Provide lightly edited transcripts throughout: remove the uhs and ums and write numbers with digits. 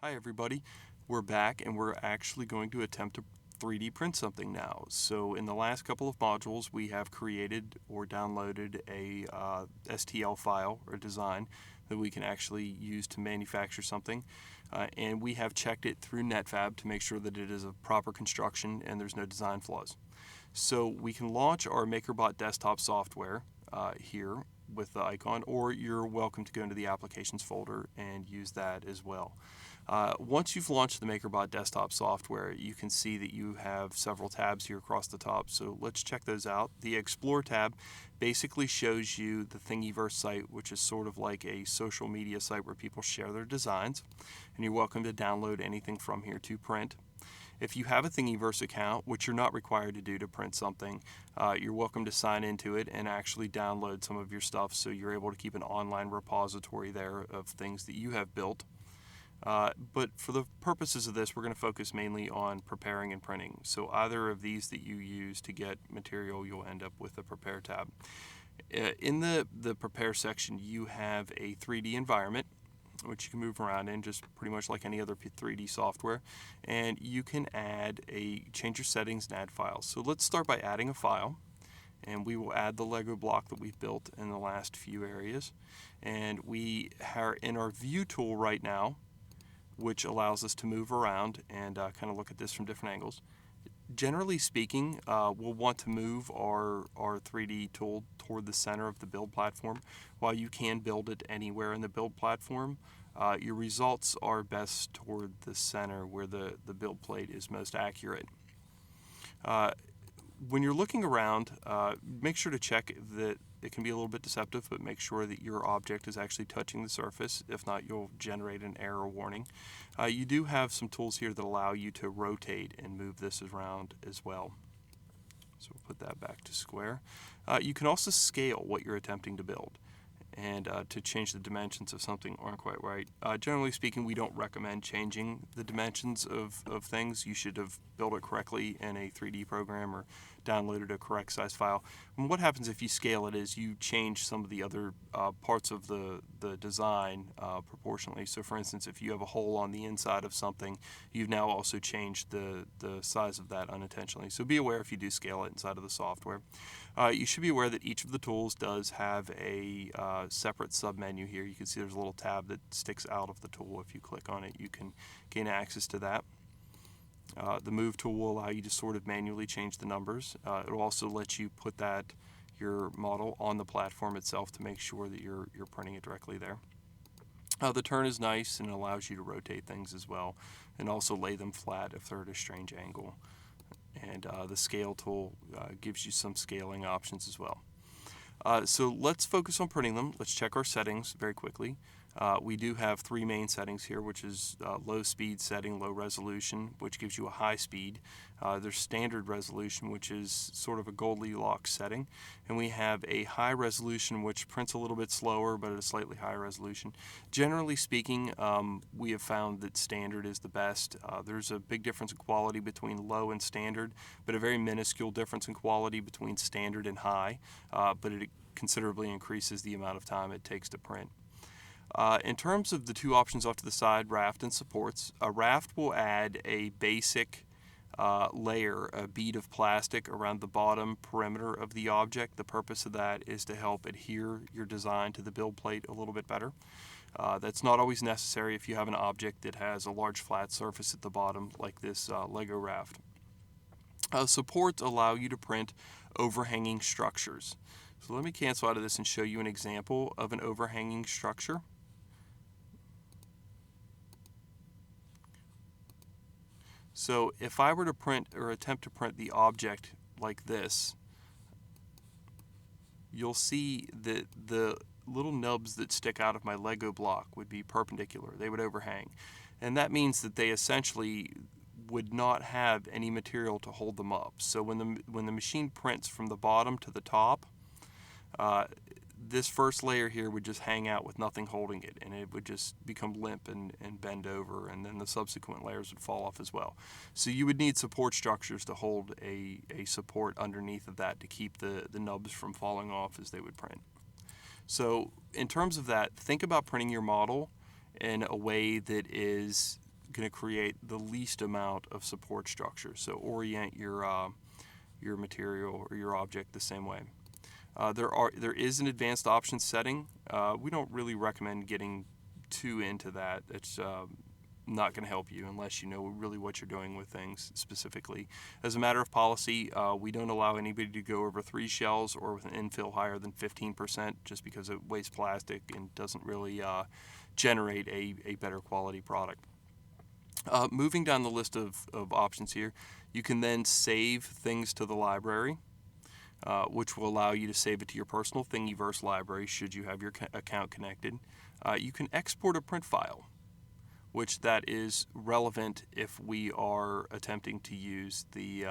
Hi everybody, we're back and we're actually going to attempt to 3D print something now. So in the last couple of modules we have created or downloaded a STL file or design that we can actually use to manufacture something, and we have checked it through NetFab to make sure that it is a proper construction and there's no design flaws. So we can launch our MakerBot desktop software here with the icon, or you're welcome to go into the applications folder and use that as well. Once you've launched the MakerBot desktop software, you can see that you have several tabs here across the top, so let's check those out. The Explore tab basically shows you the Thingiverse site, which is sort of like a social media site where people share their designs, and you're welcome to download anything from here to print. If you have a Thingiverse account, which you're not required to do to print something, you're welcome to sign into it and actually download some of your stuff so you're able to keep an online repository there of things that you have built. But for the purposes of this, we're going to focus mainly on preparing and printing. So either of these that you use to get material, you'll end up with a Prepare tab. In the Prepare section, you have a 3D environment, which you can move around in just pretty much like any other 3D software, and you can change your settings and add files. So let's start by adding a file, and we will add the Lego block that we've built in the last few areas, and we are in our view tool right now, which allows us to move around and kind of look at this from different angles. Generally speaking, we'll want to move our 3D tool toward the center of the build platform. While you can build it anywhere in the build platform, your results are best toward the center where the build plate is most accurate. When you're looking around, make sure to check that it can be a little bit deceptive, but make sure that your object is actually touching the surface. If not, you'll generate an error warning. You do have some tools here that allow you to rotate and move this around as well. So we'll put that back to square. You can also scale what you're attempting to build, and to change the dimensions if something aren't quite right. Generally speaking, we don't recommend changing the dimensions of things. You should have built it correctly in a 3D program or downloaded a correct size file. And what happens if you scale it is you change some of the other parts of the design proportionally. So for instance, if you have a hole on the inside of something, you've now also changed the size of that unintentionally. So be aware if you do scale it inside of the software. You should be aware that each of the tools does have a separate submenu here. You can see there's a little tab that sticks out of the tool. If you click on it, you can gain access to that. The Move tool will allow you to sort of manually change the numbers. It will also let you put your model on the platform itself to make sure that you're printing it directly there. The Turn is nice and allows you to rotate things as well, and also lay them flat if they're at a strange angle. And the Scale tool gives you some scaling options as well. So let's focus on printing them. Let's check our settings very quickly. We do have three main settings here, which is low speed setting, low resolution, which gives you a high speed. There's standard resolution, which is sort of a Goldilocks setting. And we have a high resolution, which prints a little bit slower, but at a slightly higher resolution. Generally speaking, we have found that standard is the best. There's a big difference in quality between low and standard, but a very minuscule difference in quality between standard and high, but it considerably increases the amount of time it takes to print. In terms of the two options off to the side, raft and supports, a raft will add a basic layer, a bead of plastic around the bottom perimeter of the object. The purpose of that is to help adhere your design to the build plate a little bit better. That's not always necessary if you have an object that has a large flat surface at the bottom, like this Lego raft. Supports allow you to print overhanging structures. So let me cancel out of this and show you an example of an overhanging structure. So if I were to print or attempt to print the object like this, you'll see that the little nubs that stick out of my Lego block would be perpendicular. They would overhang. And that means that they essentially would not have any material to hold them up. So when the machine prints from the bottom to the top, this first layer here would just hang out with nothing holding it, and it would just become limp and bend over, and then the subsequent layers would fall off as well. So you would need support structures to hold a support underneath of that to keep the nubs from falling off as they would print. So in terms of that, think about printing your model in a way that is going to create the least amount of support structure. So orient your material or your object the same way. There is an advanced options setting. We don't really recommend getting too into that. It's not going to help you unless you know really what you're doing with things specifically. As a matter of policy, we don't allow anybody to go over 3 shells or with an infill higher than 15%, just because it wastes plastic and doesn't really generate a better quality product. Moving down the list of options here, you can then save things to the library, which will allow you to save it to your personal Thingiverse library should you have your account connected. You can export a print file, which that is relevant if we are attempting to use the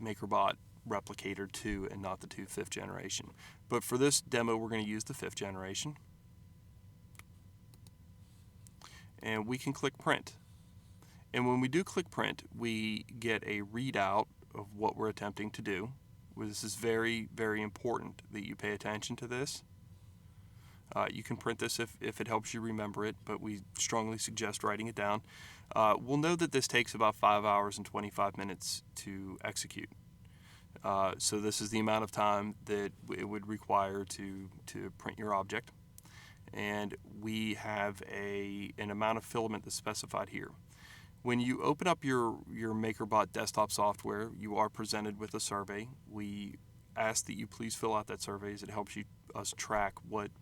MakerBot Replicator 2 and not the 5th generation. But for this demo, we're going to use the 5th generation. And we can click print. And when we do click print, we get a readout of what we're attempting to do. This is very, very important that you pay attention to this. You can print this if it helps you remember it, but we strongly suggest writing it down. We'll know that this takes about 5 hours and 25 minutes to execute. So this is the amount of time that it would require to print your object. And we have an amount of filament that's specified here. When you open up your MakerBot desktop software, you are presented with a survey. We ask that you please fill out that survey, as it helps us track what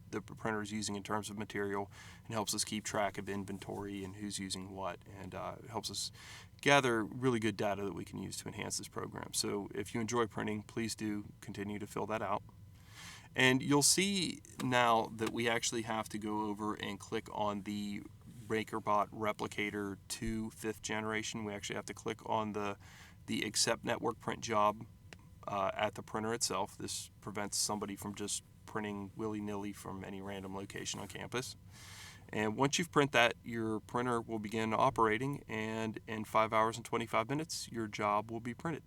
the printer is using in terms of material, and helps us keep track of inventory and who's using what, and it helps us gather really good data that we can use to enhance this program. So if you enjoy printing, please do continue to fill that out. And you'll see now that we actually have to go over and click on the MakerBot Replicator 2 5th generation. We actually have to click on the Accept Network Print job at the printer itself. This prevents somebody from just printing willy-nilly from any random location on campus. And once you've print that, your printer will begin operating, and in 5 hours and 25 minutes, your job will be printed.